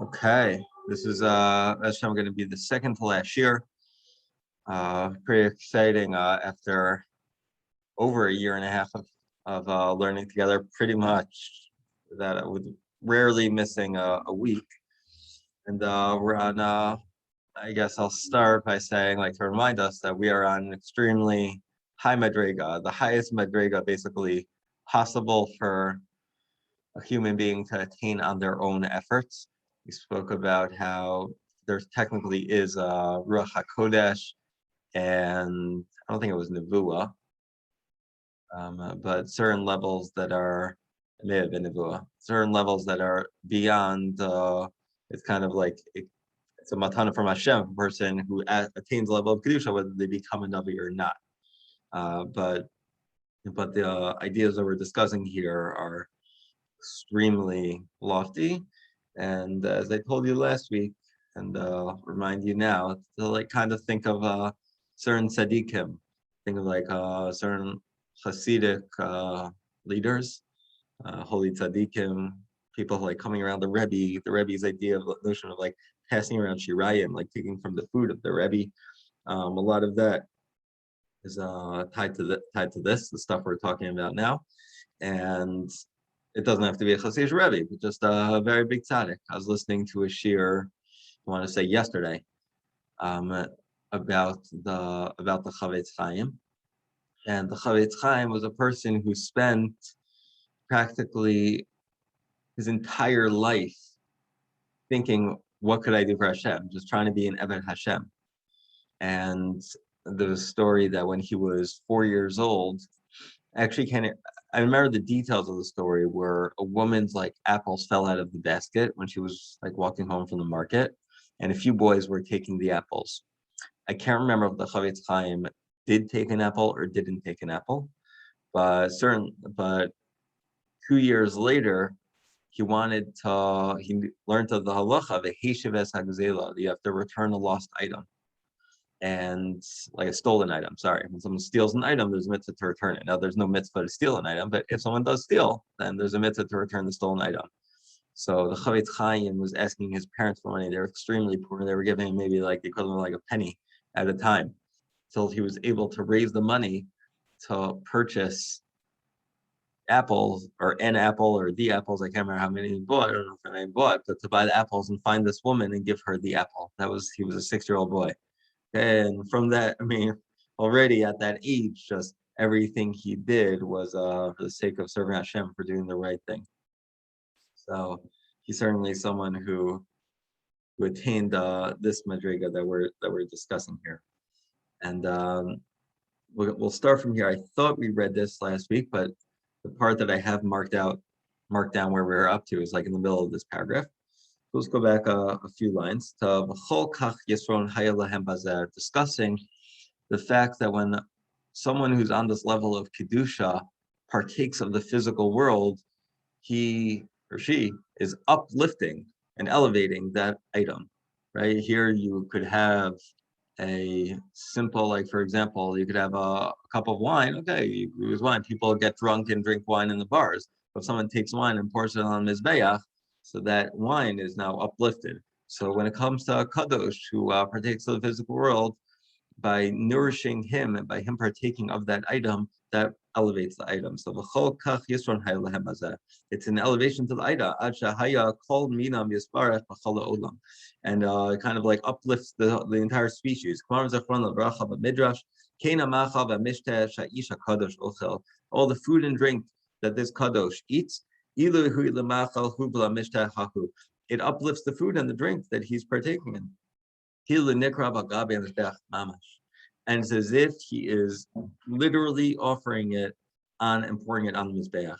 Okay, this is Hashem going to be the second to last year. Pretty exciting after over a year and a half of learning together, pretty much that with rarely missing a week. And we're on, I guess I'll start by saying, like, to remind us that we are on an extremely high madrega, the highest madrega basically possible for a human being to attain on their own efforts. We spoke about how there technically is a Ruach HaKodesh, and I don't think it was Nevuah, but certain levels that are, it may have been Nevuah, certain levels that are beyond, it's kind of like, it's a matana from Hashem, a person who attains the level of Kedusha, whether they become a Navi or not. But the ideas that we're discussing here are extremely lofty, and as I told you last week, and remind you now, to like kind of think of certain tzaddikim, think of like certain Hasidic leaders, holy tzaddikim, people like coming around the Rebbe's idea of the notion of like passing around shirayim, like taking from the food of the Rebbe. A lot of that is tied to this, the stuff we're talking about now, and it doesn't have to be a Hasidic Rebbe, but just a very big tzaddik. I was listening to a shiur, I want to say yesterday, about the Chavetz Chaim, and the Chavetz Chaim was a person who spent practically his entire life thinking, what could I do for Hashem? Just trying to be an Eved Hashem. And the story that when he was 4 years old, actually I remember the details of the story where a woman's like apples fell out of the basket when she was like walking home from the market, and a few boys were taking the apples. I can't remember if the Chavetz Chaim did take an apple or didn't take an apple, but 2 years later, he learned of the halacha of a Heshiv es hagzela. You have to return a lost item, and like a stolen item. Sorry, when someone steals an item, there's a mitzvah to return it. Now, there's no mitzvah to steal an item, but if someone does steal, then there's a mitzvah to return the stolen item. So the Chavetz Chaim was asking his parents for money. They were extremely poor. They were giving him maybe like the equivalent of like a penny at a time, till he was able to raise the money to purchase apples, or an apple, or the apples. I can't remember how many he bought. I don't know if any bought, but to buy the apples and find this woman and give her the apple. He was a 6-year-old boy. And from that, I mean, already at that age, just everything he did was for the sake of serving Hashem, for doing the right thing. So he's certainly someone who attained this madriga that we're discussing here. And we'll start from here. I thought we read this last week, but the part that I have marked down where we're up to is like in the middle of this paragraph. Let's go back a few lines to discussing the fact that when someone who's on this level of Kedusha partakes of the physical world, he or she is uplifting and elevating that item. Right here, you could have a simple, like for example, you could have a cup of wine. Okay, you use wine. People get drunk and drink wine in the bars. But if someone takes wine and pours it on Mizbeach, so that wine is now uplifted. So when it comes to a kadosh who partakes of the physical world, by nourishing him and by him partaking of that item, that elevates the item. So it's an elevation to the item, and it kind of like uplifts the entire species. All the food and drink that this kadosh eats, it uplifts the food and the drink that he's partaking in. And it's as if he is literally offering it on and pouring it on the Mizbeach.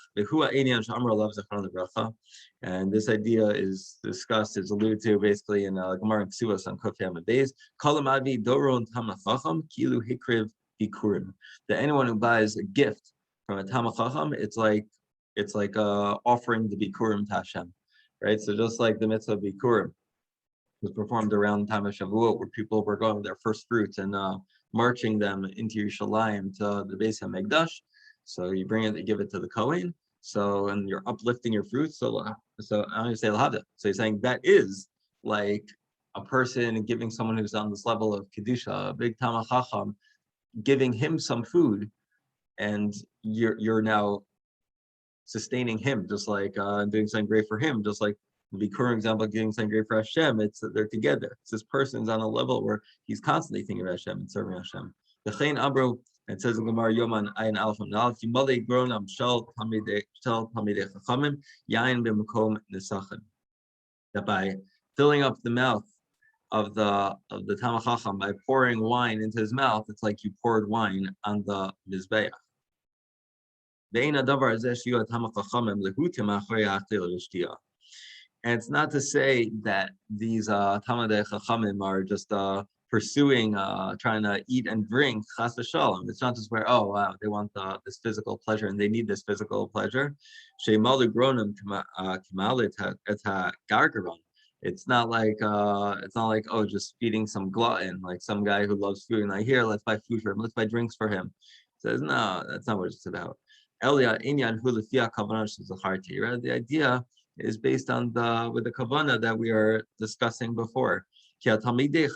And this idea is discussed, is alluded to basically in Gemara and Ksuvos on Kuf Yam Beis. That anyone who buys a gift from a Talmid Chacham, it's like offering the Bikurim to Hashem, right? So just like the mitzvah of Bikurim was performed around the time of Shavuot, where people were going with their first fruits and marching them into Yerushalayim to the Beis HaMikdash. So you bring it, you give it to the Kohen. So, and you're uplifting your fruit. So I'm going to say lahada. So he's saying that is like a person giving someone who's on this level of kedusha, a big Talmid Chacham, giving him some food, and you're now sustaining him, just like doing something great for him, just like the current example of doing something great for Hashem. It's that they're together. It's this person's on a level where he's constantly thinking about Hashem and serving Hashem. The Chayin Abro, it says in Gemara Yoman Ayin Alf Nalf Yimale Gronam Shal Tamidei Chachamim Yain B'Makom Nesachim. That by filling up the mouth of the Talmid Chacham by pouring wine into his mouth, it's like you poured wine on the mizbeach. And it's not to say that these Talmidei Chachamim are just pursuing, trying to eat and drink, chas v'shalom. It's not just where, oh, wow, they want this physical pleasure and they need this physical pleasure. It's not like oh, just feeding some glutton, like some guy who loves food and like, here, let's buy food for him, let's buy drinks for him. Says no, that's not what it's about. Right? The idea is based on with the kavanah that we are discussing before. Because these Talmidei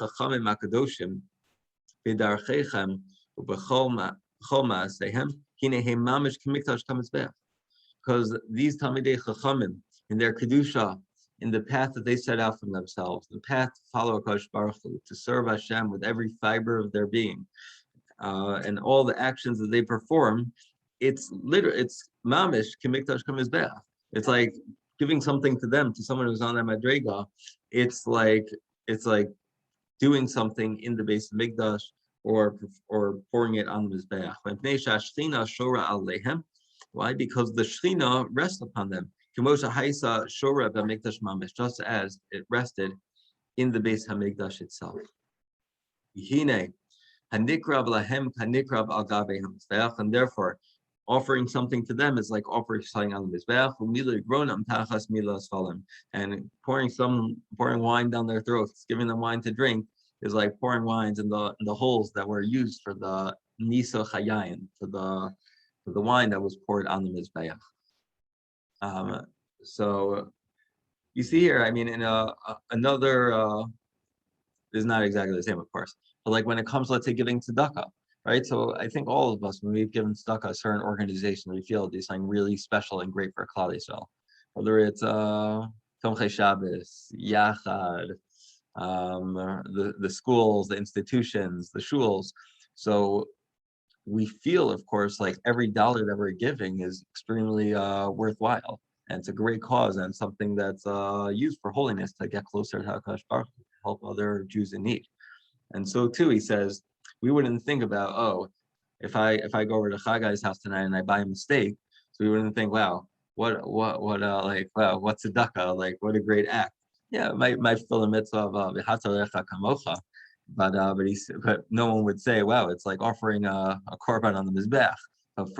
Chachamim, in their kedusha, in the path that they set out for themselves, the path to follow HaKadosh Baruch Hu, to serve Hashem with every fiber of their being, and all the actions that they perform, it's mamish kimikdash kamizbeach. It's like giving something to them, to someone who's on that madrega. It's like doing something in the base of Mikdash or pouring it on the mizbeach. Why? Because the Shechina rests upon them. Just as it rested in the base Hamikdash itself. And therefore, offering something to them is like offering something on the mizbeach, and pouring wine down their throats, giving them wine to drink, is like pouring wines in the holes that were used for the nisa chayayin, for the wine that was poured on the mizbeach. So you see here, I mean, in another is not exactly the same, of course, but like when it comes, let's say, giving tzedakah, right? So I think all of us, when we've given tzedakah a certain organization, we feel do something really special and great for Klal Yisrael. Whether it's Tomchei Shabbos, Yachad, the schools, the institutions, the shuls. So we feel, of course, like every dollar that we're giving is extremely worthwhile. And it's a great cause and something that's used for holiness to get closer to HaKadosh Baruch Hu, to help other Jews in need. And so too, he says, we wouldn't think about, oh, if I go over to Chagai's house tonight and I buy him a steak, so we wouldn't think, wow, wow, what's tzedakah? Like, what a great act. Yeah, it might fill the mitzvah of v'hatzarecha kamocha, but no one would say, wow, it's like offering a korban on the mizbeach. But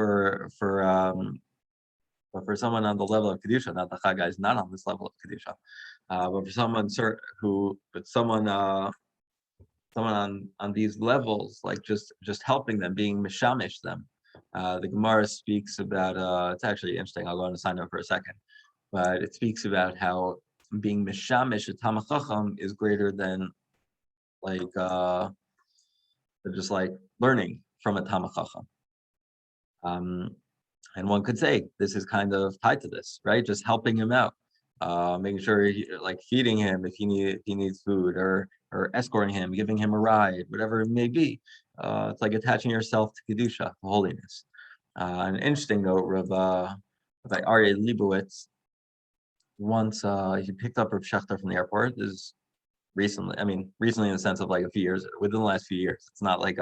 for someone on the level of kedusha, not the Chagai is not on this level of kedusha, but for someone on these levels, like just helping them, being mishamish them. The Gemara speaks about. It's actually interesting. I'll go on to sign up for a second, but it speaks about how being mishamish a Talmid Chacham is greater than just like learning from a Talmid Chacham. And one could say this is kind of tied to this, right? Just helping him out, making sure like feeding him if he needs food, or escorting him, giving him a ride, whatever it may be. It's like attaching yourself to kedusha, holiness. An interesting note, Rabbi Aryeh Leibowitz, once he picked up Rav Shechter from the airport. This is recently. I mean, recently in the sense of like a few years, within the last few years. It's not like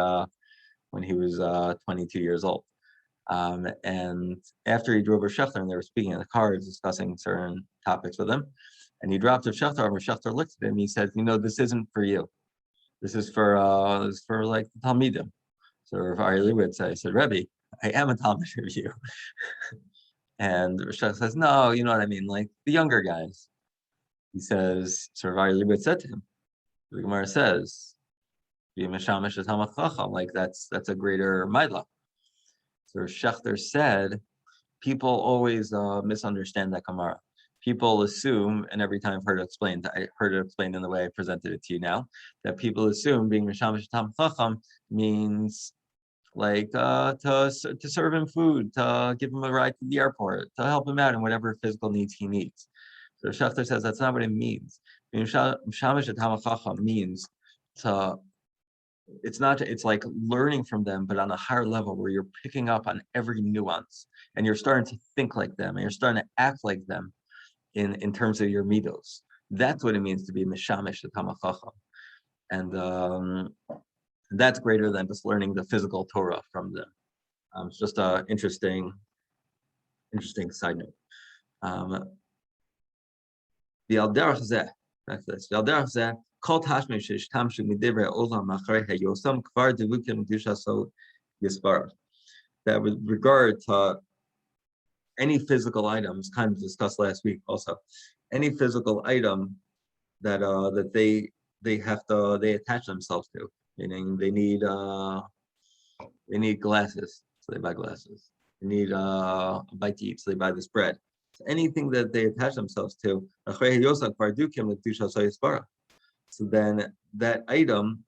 when he was 22 years old. And after he drove Rav Shechter and they were speaking in the car, discussing certain topics with him, and he dropped Rav Shechter, and Rav Shechter looked at him. He said, this isn't for you. This is for like the Talmidim. So Rav Aryeh Leibowitz said, Rabbi, I am a Talmid of you. And Rav Shechter says, no, you know what I mean, like the younger guys. He says, so Rav Aryeh Leibowitz said to him, the Gemara says, be mishamish Talmid Chacham, like that's a greater maila. So Shechter said, people always misunderstand that Gemara. People assume, and every time I've heard it explained, I heard it explained in the way I presented it to you now, that people assume being Mishamish Tam Chacham means like to serve him food, to give him a ride to the airport, to help him out in whatever physical needs he needs. So Shafter says that's not what it means. Mishamish Tam Chacham means to. It's not. It's like learning from them, but on a higher level, where you're picking up on every nuance, and you're starting to think like them, and you're starting to act like them in terms of your midos. That's what it means to be mishamish the Talmid Chacham, and that's greater than just learning the physical Torah from them. It's just a interesting side note. The alderach zeh, that's this. The alderach zeh. Kol tashmish shtamshu midivrei olam macharei hayosam kvar devukim dushaso yisbarach. That with regard to any physical items, kind of discussed last week also, any physical item that that they attach themselves to, meaning they need glasses, so they buy glasses. They need a bite to eat, so they buy this bread. So anything that they attach themselves to, so then that item,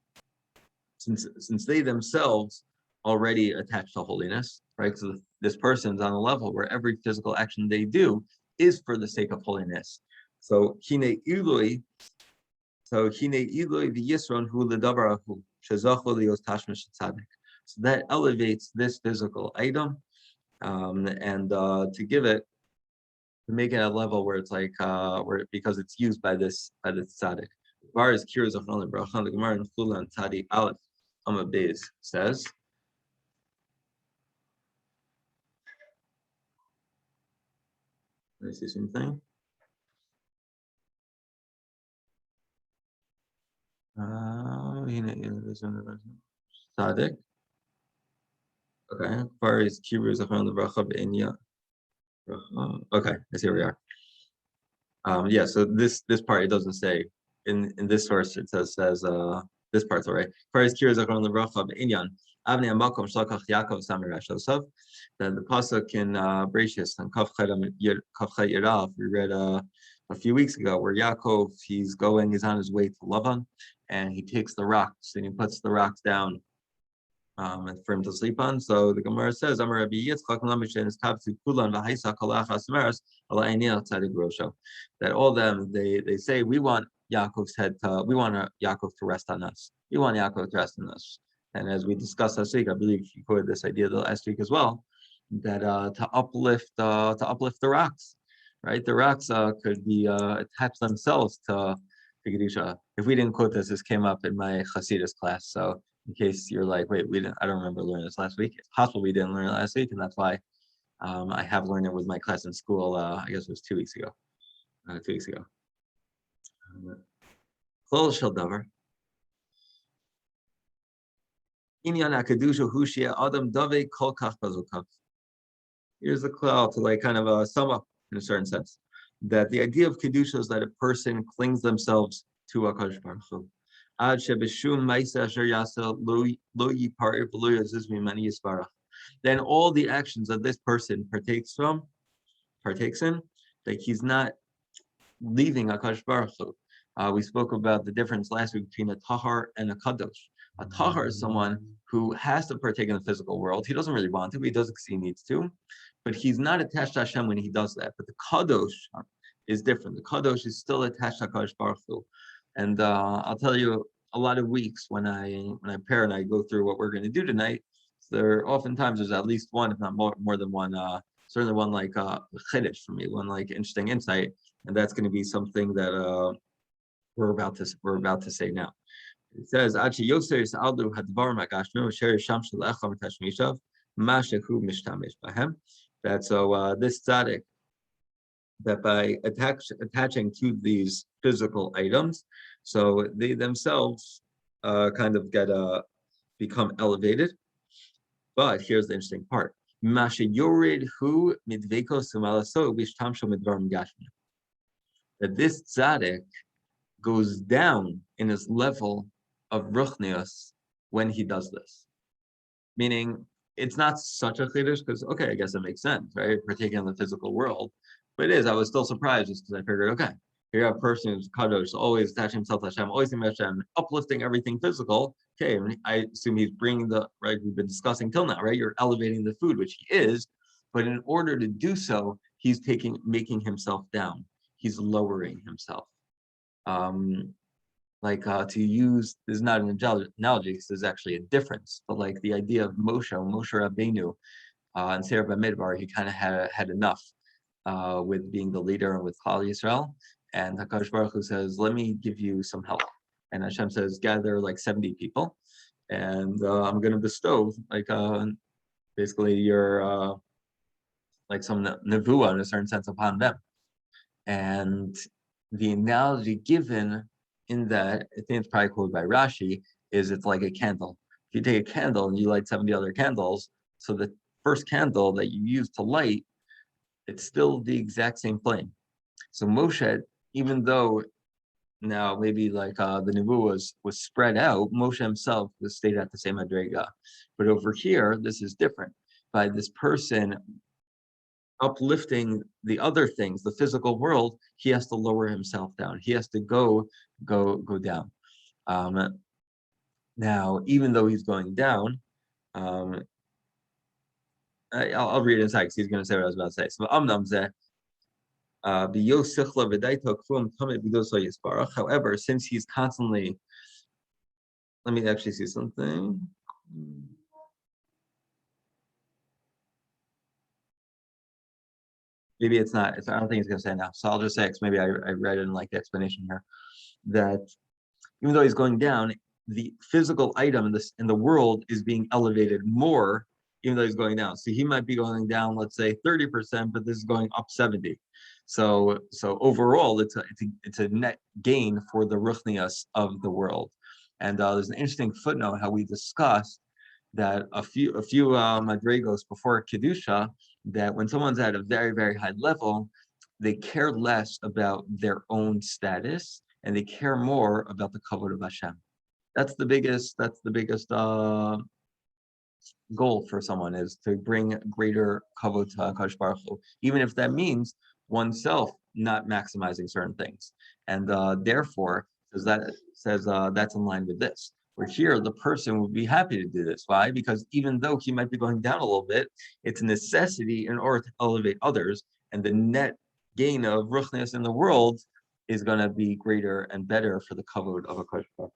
since they themselves already attach to holiness, right? So this person's on a level where every physical action they do is for the sake of holiness. So hine ilui v'yisron hu ledavarahu shezachu lios tashmish tzaddik. So that elevates this physical item, and to give it, to make it a level where it's like because it's used by this tzaddik. Bar is curious of another bracha. The Gemara in Chula and Tzadi Aleph Amud Beis says. Let me see something. Tzaddik. Okay. Bar is curious of another bracha beinya. Okay, I see where we are. Yeah. So this part it doesn't say. In this verse, it says this part's all right. First, curious on the bracha b'inyan avnei hamakom shlakach Yaakov samirash Yosef. Then the pasuk in Bereshis and Kaf Chayim Yirav we read a few weeks ago, where Yaakov he's on his way to Lavan, and he takes the rocks and he puts the rocks down for him to sleep on. So the Gemara says, Amar Rabbi Yitzchak Lamishin is Kapsu Kulan V'Haisa Kalach Asmeres Ala Einil Tzadik Rosho. That all them they say we want Yaakov's head we want Yaakov to rest on us. We want Yaakov to rest on us. And as we discussed last week, I believe you quoted this idea the last week as well, that to uplift the rocks, right? The rocks could be attached themselves to Kedusha. If we didn't quote this came up in my Hasidus class. So in case you're like, wait, I don't remember learning this last week. It's possible we didn't learn it last week, and that's why I have learned it with my class in school. I guess it was 2 weeks ago. 2 weeks ago. Klal shel davar. Inyan hakadusha hu she'eh adam davei kol kach bazukav. Here's the klal to like kind of sum up in a certain sense, that the idea of kedusha is that a person clings themselves to HaKadosh Baruch Hu. Ad shebeshum ma'aseh asher yaseh lo yiparev v'lo yaziz mimani yisbarach. Then all the actions that this person partakes in, like he's not leaving HaKadosh Baruch Hu. We spoke about the difference last week between a tahar and a kadosh. A tahar is someone who has to partake in the physical world. He doesn't really want to, but he does because he needs to. But he's not attached to Hashem when he does that. But the kadosh is different. The kadosh is still attached to HaKadosh Baruch Hu. And I'll tell you, a lot of weeks when I prepare and I go through what we're going to do tonight, oftentimes there's at least one, if not more than one, certainly one like chiddush for me, one like interesting insight, and that's going to be something that we're about to say now. It says, "Achi Yosef Aldu Hadvar Magashnu Sher Sham Shalacham Tashmishav Mashahu Mishtamish Bahem." That so this tzaddik, that by attaching to these physical items, so they themselves kind of become elevated. But here's the interesting part: Masha Yorid Hu Midveko Sumalaso Bishtamsho Midvar Magashnu. That this tzaddik goes down in his level of ruchnius when he does this. Meaning, it's not such a chiddush because okay, I guess it makes sense, right? Partaking in the physical world, but it is. I was still surprised just because I figured, okay, here you have a person who's kadosh, always attaching himself to Hashem, always thinking about Hashem, uplifting everything physical. Okay, and I assume he's bringing the right. We've been discussing till now, right? You're elevating the food, which he is, but in order to do so, he's making himself down. He's lowering himself. To use, this is not an analogy because there's actually a difference, but like the idea of Moshe Rabbeinu and Sarah Bamidbar, he kind of had enough with being the leader and with Klal Yisrael, and HaKadosh Baruch Hu says, let me give you some help, and Hashem says, gather like 70 people, and I'm going to bestow basically your like some nevuah in a certain sense upon them. And the analogy given in that, I think it's probably quoted by Rashi, is it's like a candle. If you take a candle and you light 70 other candles, so the first candle that you use to light, it's still the exact same flame. So Moshe, even though now maybe like the nevuah was spread out, Moshe himself was stayed at the same madrega. But over here, this is different. By this person uplifting the other things, the physical world, he has to lower himself down. He has to go down. Now, even though he's going down, I'll read it inside because he's going to say what I was about to say. So, however, since he's constantly, let me actually see something. Maybe it's not. I don't think he's going to say it now. So I'll just say, because maybe I read it in like the explanation here, that even though he's going down, the physical item in the world is being elevated more, even though he's going down. So he might be going down, let's say 30%, but this is going up 70. So overall, it's a net gain for the ruchnius of the world. And there's an interesting footnote how we discussed that a few madrigos before kedusha, that when someone's at a very, very high level, they care less about their own status and they care more about the kavod of Hashem. That's the biggest goal for someone, is to bring greater kavod to HaKadosh Baruch Hu, even if that means oneself not maximizing certain things. And therefore, that's in line with this. Where here, the person would be happy to do this. Why? Because even though he might be going down a little bit, it's a necessity in order to elevate others, and the net gain of ruchnius in the world is going to be greater and better for the kavod of a koshbar.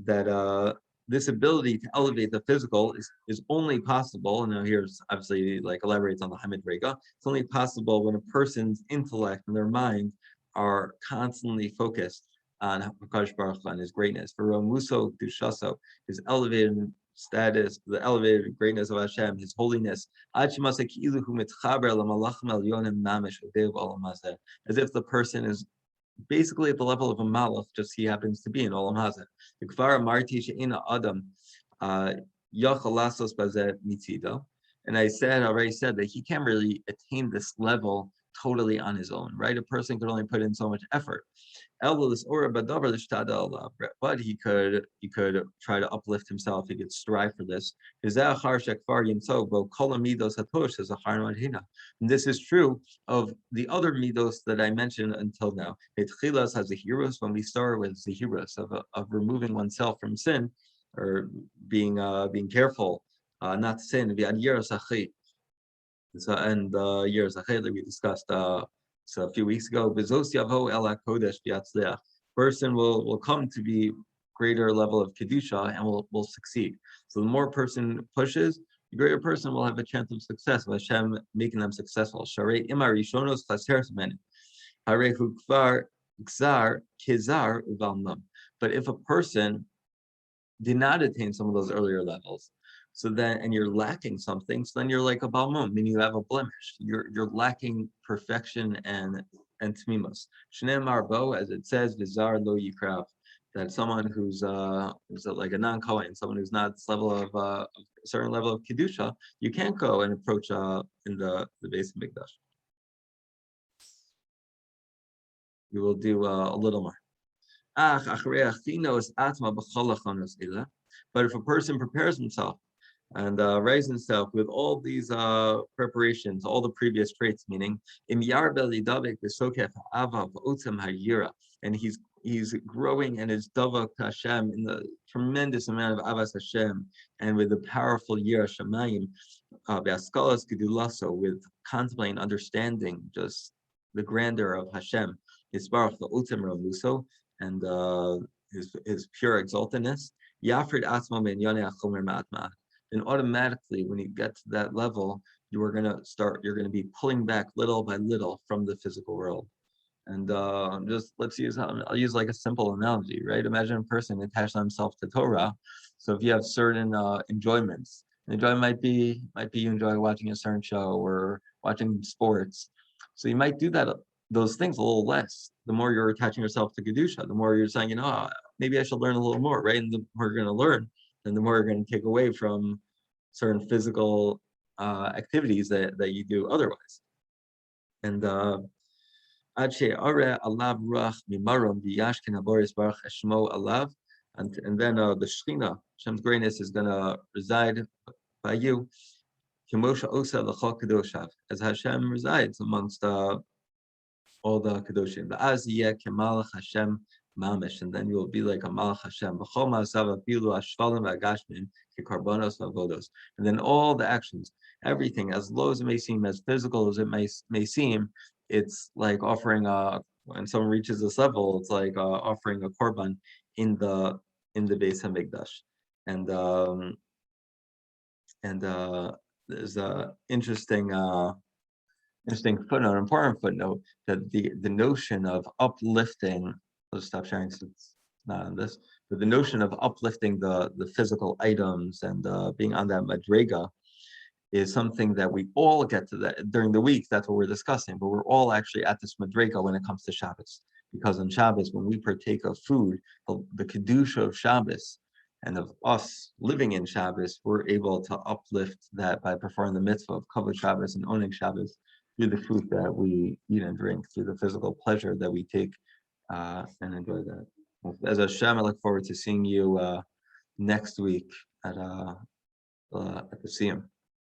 That this ability to elevate the physical is only possible, and now here's obviously like elaborates on the Hamid Rega, it's only possible when a person's intellect and their mind are constantly focused on HaKadosh Baruch Hu and his greatness. For Romuso Dushaso, his elevated status, the elevated greatness of Hashem, his holiness, as if the person is basically at the level of a malach, just he happens to be in Olam Hazeh. And I already said that he can't really attain this level totally on his own, right? A person could only put in so much effort. But he could try to uplift himself. He could strive for this. And this is true of the other midos that I mentioned until now. Tchilas has zahiros, when we start with zahiros of removing oneself from sin, or being careful not to sin. So, and years ahead that we discussed so a few weeks ago, person will come to be greater level of kedusha and will succeed. So the more a person pushes, the greater person will have a chance of success, of Hashem making them successful. But if a person did not attain some of those earlier levels, so then, and you're lacking something, so then you're like a balmum, meaning you have a blemish. You're lacking perfection and tmimus. Shnei marbo, as it says, v'zar lo yikrav, that someone who's like a non-kohen, someone who's not this level of a certain level of kedusha, you can't go and approach in the base of Mikdash. We will do a little more. But if a person prepares himself and raise himself with all these preparations, all the previous traits, meaning and he's growing and his davak to Hashem in the tremendous amount of avas Hashem and with the powerful yira shamayim, with contemplating, understanding just the grandeur of Hashem, his baruch the utem ramuso, and his pure exaltedness. Yafrid atzma ben yonei achomer ma'atma. And automatically, when you get to that level, you're going to be pulling back little by little from the physical world. And I'll use like a simple analogy, right? Imagine a person attached himself to Torah. So if you have certain enjoyments, the enjoyment might be you enjoy watching a certain show or watching sports. So you might do those things a little less. The more you're attaching yourself to Kedusha, the more you're saying, maybe I should learn a little more, right? And the more you're going to learn, then the more you're going to take away from certain physical activities that you do otherwise. And then the Shekhinah, Hashem's greatness, is going to reside by you, as Hashem resides amongst all the Kedoshim. And then you will be like a Malach Hashem. And then all the actions, everything, as low as it may seem, as physical as it may seem, it's like offering when someone reaches this level, it's like offering a korban in the Beis Hamikdash. And there's a interesting footnote, important footnote, that the notion of uplifting, let's stop sharing since it's not on this, but the notion of uplifting the physical items and being on that madrega is something that we all get to that during the week. That's what we're discussing, but we're all actually at this madrega when it comes to Shabbos, because on Shabbos, when we partake of food, the kedusha of Shabbos and of us living in Shabbos, we're able to uplift that by performing the mitzvah of kavod Shabbos and owning Shabbos through the food that we eat and drink, through the physical pleasure that we take and enjoy that. As Hashem, I look forward to seeing you next week at the Siyum.